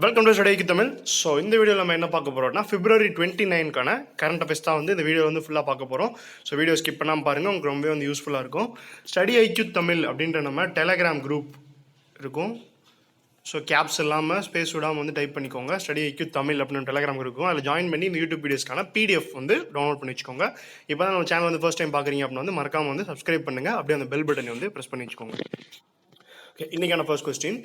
Welcome to study Tamil. So இந்த வீடியோவில் நம்ம என்ன பார்க்க போகிறோம்னா February 29க்கான கரண்ட் அஃபேர்ஸ் தான் இந்த வீடியோ ஃபுல்லாக பார்க்க போகிறோம். ஸோ வீடியோ ஸ்கிப் பண்ணாமல் பாருங்கள், உங்களுக்கு ரொம்பவே யூஸ்ஃபுல்லாக இருக்கும். ஸ்டடி ஐக்யூ தமிழ் அப்படின்ற நம்ம டெலகிராம் குரூப் இருக்கும். ஸோ கேப்ஸ் இல்லாமல் ஸ்பேஸ் விடாமல் டைப் பண்ணிக்கோங்க. ஸ்டடி ஐக்யூ தமிழ் அப்படின்னு டெலகிராம் இருக்கும். அதில் ஜாயின் பண்ணி இந்த யூடியூப் வீடியோஸ்க்கான PDF டவுன்லோட் பண்ணி வச்சுக்கோங்க. இப்போ தான் நம்ம சேனல் ஃபர்ஸ்ட் டைம் பார்க்குறீங்க அப்படின்னா மறக்காமல் சப்ஸ்கிரைப் பண்ணுங்கள். அப்படியே அந்த பெல் பட்டனை ப்ரெஸ் பண்ணி வச்சுக்கோங்க. Okay, இன்னைக்கான first question.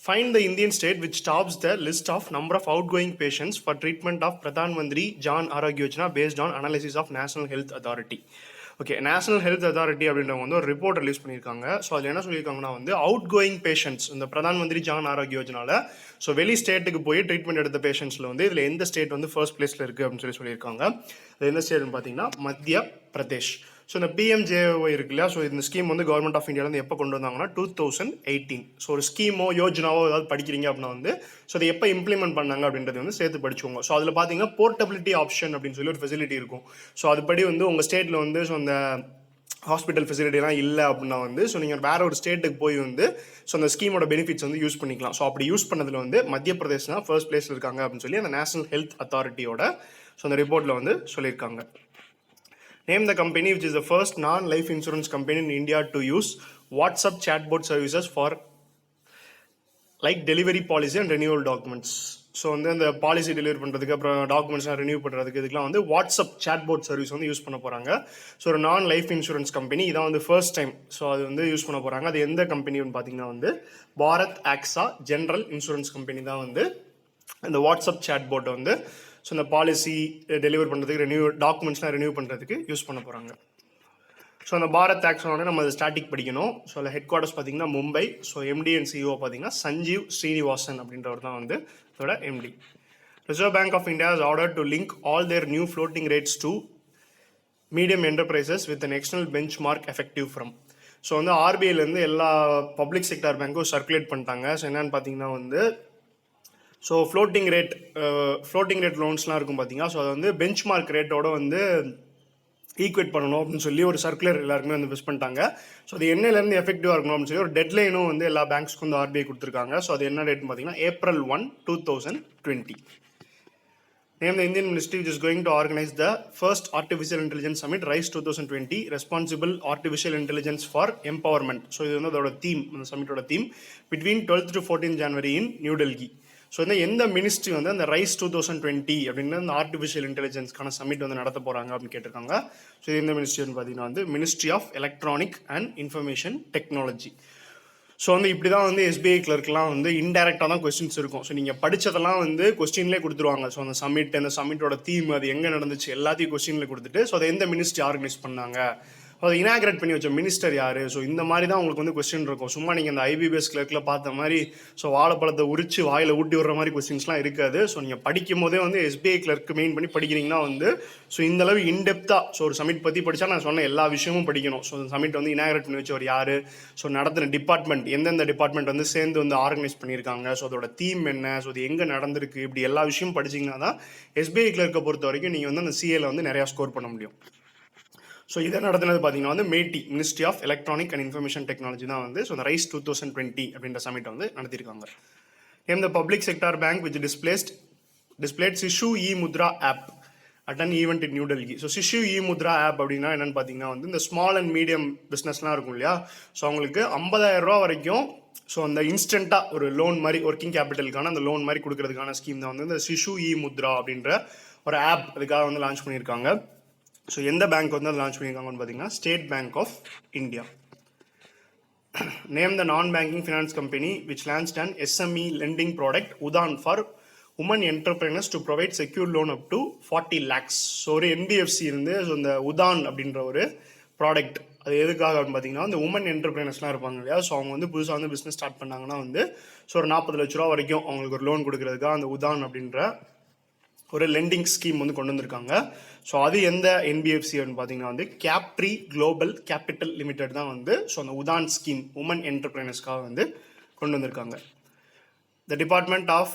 Find the Indian state which tops the list of number of outgoing patients for treatment of Pradhanmantri Jan Arogya Yojana based on analysis of National Health Authority. Okay, national health authority அப்படின்றவங்க ஒரு report release பண்ணியிருக்காங்க. So அதில் என்ன சொல்லியிருக்காங்கன்னா out going patients இந்த Pradhan Mantri John ஆரோக்கிய யோஜனால so வெளி ஸ்டேட்டுக்கு போய் ட்ரீட்மெண்ட் எடுத்த பேஷண்ட்ஸில் இதில் எந்த ஸ்டேட் ஃபர்ஸ்ட் பிளேஸில் இருக்குது அப்படின்னு சொல்லியிருக்காங்க. அது எந்த ஸ்டேட்னு பார்த்தீங்கன்னா மத்திய பிரதேஷ். ஸோ இந்த PMJY இருக்கு இல்லையா, ஸோ இந்த ஸ்கீம் கவர்மெண்ட் ஆஃப் இந்தியாவிலேருந்து எப்போ கொண்டு வந்தாங்கன்னா 2018. ஸோ ஒரு ஸ்கீமோ யோஜனாவோ ஏதாவது படிக்கிறீங்க அப்படின்னா ஸோ அதை எப்போ இம்ப்ளிமெண்ட் பண்ணாங்க அப்படின்றது சேர்த்து படிச்சுக்கோங்க. ஸோ அதில் பார்த்தீங்கன்னா போர்ட்டபிலிட்டி ஆப்ஷன் அப்படின்னு சொல்லி ஒரு ஃபெசிலிட்டி இருக்கும். ஸோ அதுபடி உங்கள் ஸ்டேட்டில் ஸோ அந்த ஹாஸ்பிட்டல் ஃபெசிலிட்டிலாம் இல்லை அப்படின்னா ஸோ நீங்கள் வேற ஒரு ஸ்டேட்டுக்கு போய் ஸோ அந்த ஸ்கீமோட பெனிஃபிட்ஸ் யூஸ் பண்ணிக்கலாம். ஸோ அப்படி யூஸ் பண்ணதில் மத்திய பிரதேஷ் தான் ஃபர்ஸ்ட் பிளேஸில் இருக்காங்க அப்படின்னு சொல்லி அந்த நேஷனல் ஹெல்த் அத்தாரிட்டியோட ஸோ அந்த ரிப்போர்ட்டில் சொல்லியிருக்காங்க. Name the company which is the first non-life insurance company in India to use WhatsApp chatbot services for like delivery policy and renewal documents. So அந்த பாலிசி டெலிவரி பண்ணுறதுக்கு அப்புறம் டாக்குமெண்ட்ஸ்லாம் ரினியூ பண்ணுறதுக்கு இதுக்கெலாம் WhatsApp சேட்போட் service use பண்ண போகிறாங்க. So ஒரு நான் life insurance company இதான் ஃபர்ஸ்ட் டைம் ஸோ அது யூஸ் பண்ண போகிறாங்க. அது எந்த கம்பெனின்னு பார்த்தீங்கன்னா Bharat hacksaw general insurance company தான் இந்த வாட்ஸ்அப் சேட்போட்டை ஸோ இந்த பாலிசி டெலிவர் பண்ணுறதுக்கு டாக்குமெண்ட்ஸ்லாம் ரினியூ பண்ணுறதுக்கு யூஸ் பண்ண போகிறாங்க. ஸோ அந்த பாரத் ஆக்ஸோட நம்ம அது ஸ்டாட்டிக் படிக்கணும். ஸோ அதில் ஹெட் குவார்ட்டர்ஸ் பார்த்தீங்கன்னா Mumbai. So MD and CEO பார்த்தீங்கன்னா சஞ்சீவ் ஸ்ரீனிவாசன் அப்படின்றவர் தான் இதோட MD. Reserve Bank of India has ordered to link all their new floating rates to medium enterprises with an external benchmark effective from. So RBIலேருந்து எல்லா public sector பேங்க்கும் circulate பண்ணிட்டாங்க. So என்னன்னு பார்த்தீங்கன்னா ஸோ ஃப்ளோட்டிங் ரேட் லோன்ஸ்லாம் இருக்கும் பார்த்தீங்கன்னா so அது benchmark ரேட்டோட equate பண்ணணும் அப்படின்னு சொல்லி ஒரு சர்க்குலர் எல்லாருக்குமே மிஸ் பண்ணிட்டாங்க. ஸோ அது என்னையிலேருந்து எஃபெக்டிவாக இருக்கணும் அப்படின்னு சொல்லி ஒரு டெட்லைனும் எல்லா பேங்க்ஸ்க்கும் RBI கொடுத்துருக்காங்க. ஸோ அது என்ன டேட்னு பார்த்தீங்கன்னா April 1, 2020. Name the Indian ministry which is going to organize the first Artificial Intelligence Summit RISE 2020 Responsible Artificial Intelligence for Empowerment. So இது அதோட தீம், அந்த சமிட்டோட theme between 12th to 14th January in New Delhi. So எந்த ministry அந்த rice 2020 அப்படின்னு அந்த artificial இன்டெலிஜென்ஸ்க்கான submit நடத்த போகிறாங்க அப்படின்னு கேட்டிருக்காங்க. ஸோ எந்த மினிஸ்ட்ரின்னு பார்த்தீங்கன்னா ministry of electronic and information technology. So இப்படி தான் SBI கிளர்க்கெலாம் இன்டெரக்டாக தான் கொஸ்டின்ஸ் இருக்கும். ஸோ நீங்கள் படித்ததெல்லாம் கொஸ்டின்லேயே கொடுத்துருவாங்க. ஸோ அந்த சமிட்டோட தீம் அது எங்கே நடந்துச்சு எல்லாத்தையும் கொஸ்டினில் கொடுத்துட்டு ஸோ அதை எந்த மினிஸ்ட்ரி ஆர்கனைஸ் பண்ணாங்க, அதை இனாகிரேட் பண்ணி வச்ச மினிஸ்டர் யார், ஸோ இந்த மாதிரி தான் உங்களுக்கு கொஸ்டின் இருக்கும். சும்மா நீங்கள் அந்த IBPS கிளர்க்கில் பார்த்த மாதிரி ஸோ வாழைப்பழத்தை உரிச்சு வாயில் ஊட்டி விடுற மாதிரி கொஸ்டின்ஸ்லாம் இருக்காது. ஸோ நீங்கள் படிக்கும் போதே SBI கிளர்க்கு மெயின் பண்ணி படிக்கிறீங்கன்னா ஸோ இந்தளவு இன்டெப்த்தாக ஸோ ஒரு சமிட் பற்றி படித்தா நான் சொன்ன எல்லா விஷயமும் படிக்கணும். ஸோ அந்த சமிட் இனாகிரேட் பண்ணி வச்சவர் யார், ஸோ நடத்துகிற டிபார்ட்மெண்ட் எந்தெந்த டிபார்ட்மெண்ட் சேர்ந்து ஆர்கனைஸ் பண்ணியிருக்காங்க, ஸோ அதோட தீம் என்ன, ஸோ அது எங்கே நடந்திருக்கு, இப்படி எல்லா விஷயமும் படிச்சிங்கன்னா தான் SBI கிளர்க்கை பொறுத்த வரைக்கும் நீங்கள் அந்த CAல நிறையா ஸ்கோர் பண்ண முடியும். ஸோ இதை நடத்தினது பார்த்தீங்கன்னா மேட்டி ministry of electronic and information technology தான் ஸோ அந்த ரைஸ் 2020 அப்படின்ற சமிட்டை நடத்தியிருக்காங்க. இந்த public sector bank which displayed Shishu Mudra app at an event in New Delhi. So Shishu Mudra app அப்படின்னா என்னென்னு பார்த்தீங்கன்னா இந்த ஸ்மால் அண்ட் மீடியம் பிஸ்னஸ்லாம் இருக்கும் இல்லையா, ஸோ அவங்களுக்கு 50,000 ரூபா வரைக்கும் ஸோ அந்த இன்ஸ்டண்ட்டாக ஒரு லோன் மாதிரி ஒர்க்கிங் கேபிட்டலுக்கான அந்த லோன் மாதிரி கொடுக்கறதுக்கான ஸ்கீம் தான் இந்த சிஷு முத்ரா அப்படின்ற ஒரு ஆப் அதுக்காக லான்ச் பண்ணியிருக்காங்க. ஸோ எந்த பேங்க் அது லான்ச் பண்ணியிருக்காங்கன்னு பார்த்தீங்கன்னா State Bank of India. Name the non banking finance company which launched and SME Lending product Udaan for women entrepreneurs to provide secure loan up to 40 lakhs. So ஒரு NBFC so இந்த உதான் அப்படின்ற ஒரு product அது எதுக்காக அப்படின்னு பார்த்தீங்கன்னா இந்த உமன் என்டர்பிரைனர்ஸ்லாம் இருப்பாங்க இல்லையா, ஸோ அவங்க புதுசாக பிஸ்னஸ் ஸ்டார்ட் பண்ணாங்கன்னா ஸோ ஒரு 40 லட்ச ரூபா வரைக்கும் அவங்களுக்கு ஒரு லோன் கொடுக்கறதுக்காக அந்த உதான் அப்படின்ற ஒரு லெண்டிங் ஸ்கீம் கொண்டு வந்திருக்காங்க. ஸோ அது எந்த NBFC பார்த்தீங்கன்னா கேப்ட்ரி குளோபல் கேபிட்டல் லிமிடெட் தான் ஸோ அந்த உதான் ஸ்கீம் உமன் என்டர்பிரைனர்ஸ்க்காக கொண்டு வந்திருக்காங்க. The department of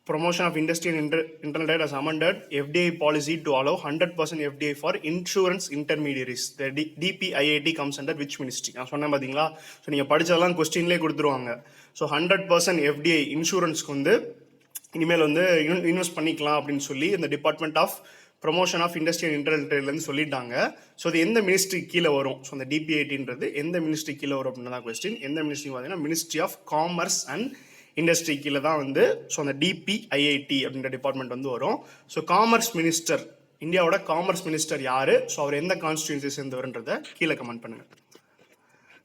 promotion of industry and internal trade has amended FDA policy to allow 100% FDI for insurance intermediaries. The DPIIT comes under which ministry. நான் சொன்னேன் பார்த்தீங்களா, so நீங்கள் படித்ததெல்லாம் கொஸ்டின்லேயே கொடுத்துருவாங்க. ஸோ 100% FDI இன்சூரன்ஸ்க்கு இனிமேல் வந்து இன்வெஸ்ட் பண்ணிக்கலாம் அப்படின்னு சொல்லி இந்த department of promotion of industry and இன்டர்நெட்லேருந்து சொல்லிட்டாங்க. ஸோ அது எந்த மினிஸ்ட்ரி கீழே வரும்? ஸோ அந்த டிபிஐடின்றது எந்த மினிஸ்ட்ரி கீழே வரும் அப்படின்னு தான் கொஸ்டின். எந்த மினிஸ்ட்ரி பார்த்தீங்கன்னா ministry of commerce and industry கீழே தான் வந்து ஸோ அந்த டிபிஐஐடி அப்படின்ற டிபார்ட்மெண்ட் வந்து வரும். ஸோ காமர்ஸ் மினிஸ்டர், இந்தியாவோட காமர்ஸ் மினிஸ்டர் யாரு? ஸோ அவர் எந்த கான்ஸ்டியூன்சி சேர்ந்தவர்ன்றதை கீழே கமெண்ட் பண்ணுங்க.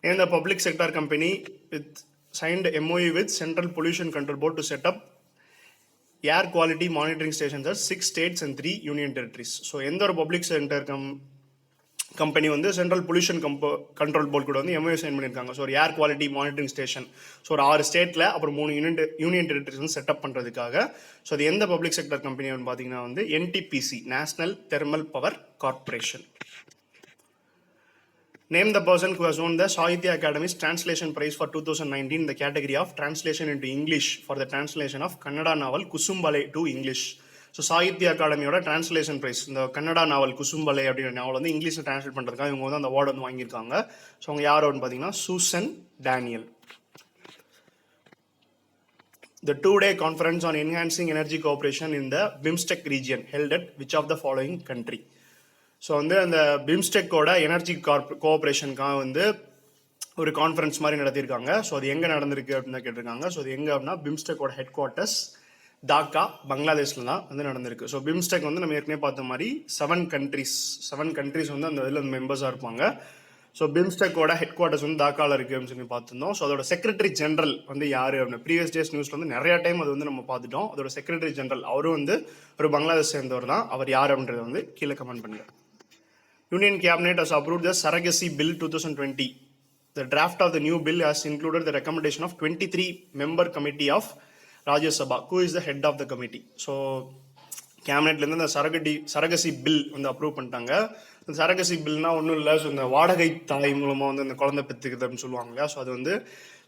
And the public sector company with signed MOU with Central Pollution Control Board to set up air quality monitoring stations at 6 states and 3 union territories. So எந்த ஒரு public sector company வந்து central pollution control board கூட வந்து MOU sign பண்ணியிருக்காங்க. So ஒரு ஏர் quality monitoring station so ஒரு 6 ஸ்டேட்டில் அப்புறம் 3 யூனியன் டெரிட்டரிஸ் வந்து செட்டப் பண்ணுறதுக்காக. ஸோ அது எந்த பப்ளிக் செக்டர் கம்பெனி பார்த்தீங்கன்னா வந்து NTPC, national thermal power corporation. Name the person who has won the Sahitya Academy's Translation Prize for 2019 in the category of Translation into English for the translation of Kannada novel Kusumbalai to English. So Sahitya அகாடமியோட translation prize இந்த கன்னடா நாவல் குசும்பலை அப்படின்ற நாவல் வந்து இங்கிலீஷில் translate பண்ணுறதுக்காக இவங்க வந்து அந்த award வந்து வாங்கியிருக்காங்க. ஸோ அவங்க யார் அப்படின்னு பார்த்தீங்கன்னா Susan Daniel. The 2-day conference on enhancing energy cooperation in the BIMSTEC region held at which of the following country? So வந்து அந்த பிம்ஸ்டெக்கோட எனர்ஜி கோஆப்ரேஷனுக்காக வந்து ஒரு கான்ஃபரன்ஸ் மாதிரி நடத்தியிருக்காங்க. ஸோ அது எங்கே நடந்திருக்கு அப்படின்னு தான் கேட்டிருக்காங்க. ஸோ அது எங்கே அப்படின்னா பிம்ஸ்டெக்கோட ஹெட் குவார்ட்டர்ஸ் டாக்கா, பங்களாதேஷில் தான் வந்து நடந்திருக்கு. ஸோ பிம்ஸ்டெக் வந்து நம்ம ஏற்கனவே பார்த்த மாதிரி 7 கண்ட்ரிஸ் வந்து அந்த இதில் மெம்பர்ஸாக இருப்பாங்க. ஸோ பிம்ஸ்டெக்கோட ஹெட் குவார்ட்டர்ஸ் வந்து டாக்காவில் இருக்குது அப்படின்னு சொல்லி பார்த்துருந்தோம். ஸோ அதோட செக்ரட்டரி ஜெனரல் வந்து யார் அப்படின்னு ப்ரீவியஸ் டேஸ் நியூஸில் வந்து நிறையா டைம் அது வந்து நம்ம பார்த்துட்டோம். அதோட செக்ரட்டரி ஜெனரல் அவரும் வந்து ஒரு பங்களாதேஷ் சேர்ந்தவர் தான். அவர் யார் அப்படின்றத வந்து கீழே கமெண்ட் பண்ணுங்க. Union Cabinet has approved the Surrogacy Bill 2020. The draft of the new bill has included the recommendation of 23-member committee of Rajya Sabha. Who is the head of the committee? So, கேபினெட்லேருந்து இந்த சரகசி bill வந்து approve பண்ணிட்டாங்க. இந்த சரகசி பில்னா ஒன்றும் இல்லை, so இந்த வாடகை தாய் மூலமாக வந்து இந்த குழந்தை பெற்றுக்குது அப்படின்னு சொல்லுவாங்க இல்லையா. ஸோ அது வந்து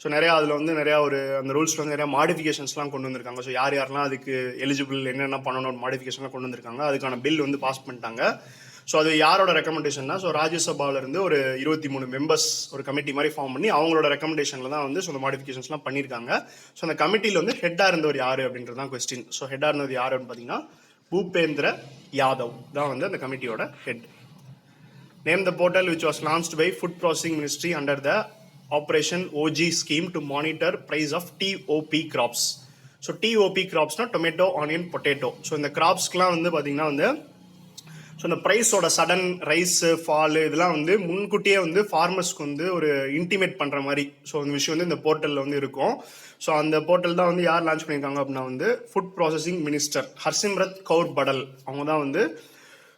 ஸோ நிறையா அதில் வந்து நிறையா ஒரு அந்த ரூல்ஸில் வந்து நிறையா மாடிஃபிகேஷன்ஸ்லாம் கொண்டு வந்திருக்காங்க. ஸோ யார் யாரெல்லாம் அதுக்கு எலிஜிபிள் என்னென்ன பண்ணணும் மாடிஃபிகேஷன்லாம் கொண்டு வந்திருக்காங்க. அதுக்கான பில் வந்து பாஸ் பண்ணிட்டாங்க. ஸோ அது யாரோட ரெக்கமெண்டேஷன்னா ஸோ ராஜ்யசபாவிலேருந்து ஒரு 23 மெம்பர்ஸ் ஒரு கமிட்டி மாதிரி ஃபார்ம் பண்ணி அவங்களோட ரெக்கமெண்டேஷனில் தான் வந்து ஸோ அந்த மாடிஃபிகேஷன்ஸ்லாம் பண்ணியிருக்காங்க. ஸோ அந்த கமிட்டியில் வந்து ஹெட்டாக இருந்தவர் யார் அப்படின்றது தான் கொஸ்டின். ஸோ ஹெட்டாக இருந்தவர் யார் அப்படின்னு பார்த்தீங்கன்னா பூபேந்திர யாதவ் தான் வந்து அந்த கமிட்டியோட head. Name the portal which was launched by food processing ministry under the operation OG scheme to monitor price of TOP crops. So TOP கிராப்ஸ்னா டொமேட்டோ, ஆனியன், பொட்டேட்டோ. ஸோ இந்த கிராப்ஸ்க்குலாம் வந்து பார்த்தீங்கன்னா வந்து ஸோ இந்த ப்ரைஸோட சடன் ரைஸு ஃபால் இதெல்லாம் வந்து முன்கூட்டியே வந்து ஃபார்மர்ஸ்க்கு வந்து ஒரு இன்டிமேட் பண்ணுற மாதிரி ஸோ அந்த விஷயம் வந்து இந்த போர்ட்டலில் வந்து இருக்கும். ஸோ அந்த போர்ட்டல் தான் வந்து யார் லான்ச் பண்ணியிருக்காங்க அப்படின்னா வந்து food processing minister Harsimrat Kaur Badal அவங்க தான் வந்து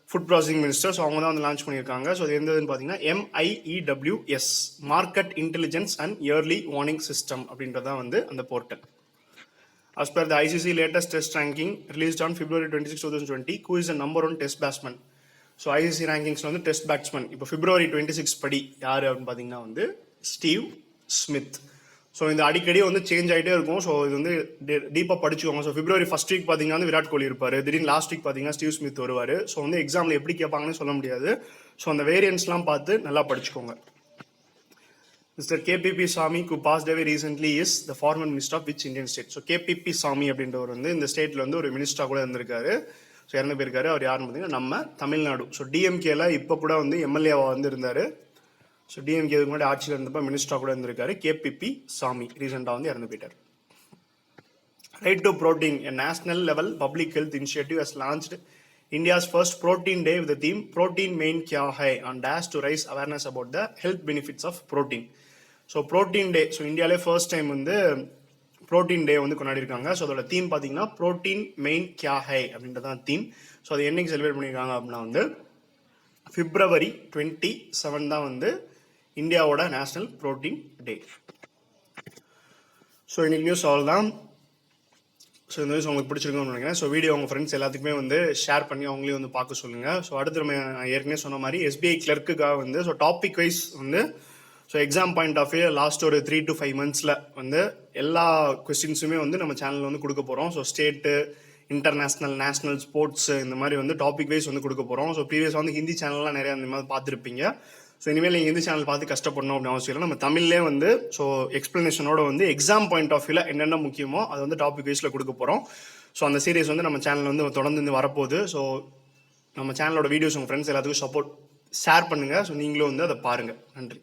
ஃபுட் ப்ராசஸிங் மினிஸ்டர். ஸோ அவங்க தான் வந்து லான்ச் பண்ணியிருக்காங்க. ஸோ அது எந்ததுன்னு பார்த்தீங்கன்னா MIEWS market intelligence and early warning system அப்படின்றது தான் வந்து அந்த portal. As per the ICC latest test ranking released on February 26, 2020, who is the number 1 test batsman? So ICC ரேங்கிங்ஸில் வந்து டெஸ்ட் பேட்ஸ்மேன் இப்போ February 26 படி யார் அப்படின்னு பார்த்தீங்கன்னா வந்து ஸ்டீவ் ஸ்மித். ஸோ இந்த அடிக்கடி வந்து சேஞ்ச் ஆகிட்டே இருக்கும். ஸோ இது வந்து டீப்பாக படிச்சுக்கோங்க. ஸோ February 1st வீக் பார்த்தீங்கன்னா வந்து விராட் கோலி இருப்பார், திடீர்னு லாஸ்ட் வீக் பார்த்தீங்கன்னா ஸ்டீவ் ஸ்மித் வருவார். ஸோ வந்து எக்ஸாமில் எப்படி கேட்பாங்கன்னு சொல்ல முடியாது. ஸோ அந்த வேரியன்ஸ்லாம் பார்த்து நல்லா படிச்சுக்கோங்க. Mr. KPP Swami, who passed away recently, is the former minister of which Indian state? So KPP Swami அப்படின்றவர் வந்து இந்த ஸ்டேட்டில் வந்து ஒரு மினிஸ்டராக கூட இருந்திருக்காரு. ஸோ இறந்து போயிருக்காரு. அவர் யாருன்னு பார்த்தீங்கன்னா நம்ம தமிழ்நாடு. ஸோ டிஎம்கேல இப்போ கூட வந்து எம்எல்ஏவாக வந்து இருந்தார். ஸோ டிஎம்கே இதுக்கு முன்னாடி ஆட்சியில் இருந்தப்போ மினிஸ்டராக கூட இருந்திருக்காரு. KPP Swami ரீசெண்டாக வந்து இறந்து போயிட்டார். Right to protein, a national level public health initiative has launched India's first protein day with the theme Protein Main Kya Hai on dash to raise awareness about the health benefits of protein. So protein day, so இந்தியாவிலே first time வந்து protein டே வந்து கொண்டாடிருக்காங்க. So அதோட theme பார்த்தீங்கன்னா protein main கியா high அப்படின்றதான் theme. So அது என்னைக்கு celebrate பண்ணியிருக்காங்க அப்படின்னா வந்து February 27 தான் வந்து இந்தியாவோட நேஷனல் ப்ரோட்டீன் டே. ஸோ இன்னைக்கு நியூஸ் அவ்வளோ தான். ஸோ இந்த நியூஸ் உங்களுக்கு பிடிச்சிருக்குன்னு நினைக்கிறேன். ஸோ வீடியோ உங்கள் ஃப்ரெண்ட்ஸ் எல்லாத்துக்குமே வந்து ஷேர் பண்ணி அவங்களையும் வந்து பார்க்க சொல்லுங்கள். ஸோ அடுத்து நம்ம ஏற்கனவே சொன்ன மாதிரி SBI கிளர்க்குக்காக வந்து ஸோ டாபிக் வைஸ் வந்து so exam point of view last ஒரு 3 to 5 months வந்து எல்லா கொஸ்டின்ஸுமே வந்து நம்ம சேனலில் வந்து கொடுக்க போகிறோம். So state, international, national, sports இந்த மாதிரி வந்து டாபிக் வைஸ் வந்து கொடுக்க போகிறோம். ஸோ ப்ரீவியஸாக வந்து ஹிந்தி சேனல்லாம் நிறையா இந்த மாதிரி பார்த்துருப்பீங்க. ஸோ இனிமேல் நீங்கள் இந்த சேனல் பார்த்து கஷ்டப்படணும் அப்படின்னு அவசியம் இல்லை. நம்ம தமிழ்லேயே வந்து ஸோ எக்ஸ்ப்ளனேஷனோட வந்து எக்ஸாம் பாயிண்ட் ஆஃப் வியூவில் என்னென்ன முக்கியமோ அதை வந்து டாபிக் வைஸில் கொடுக்க போகிறோம். ஸோ அந்த சீரிஸ் வந்து நம்ம சேனல் வந்து தொடர்ந்து வரப்போகுது. ஸோ நம்ம சேனலோட வீடியோஸ் உங்கள் ஃப்ரெண்ட்ஸ் எல்லாத்துக்கும் ஷேர் பண்ணுங்கள். ஸோ நீங்களும் வந்து அதை பாருங்கள். நன்றி.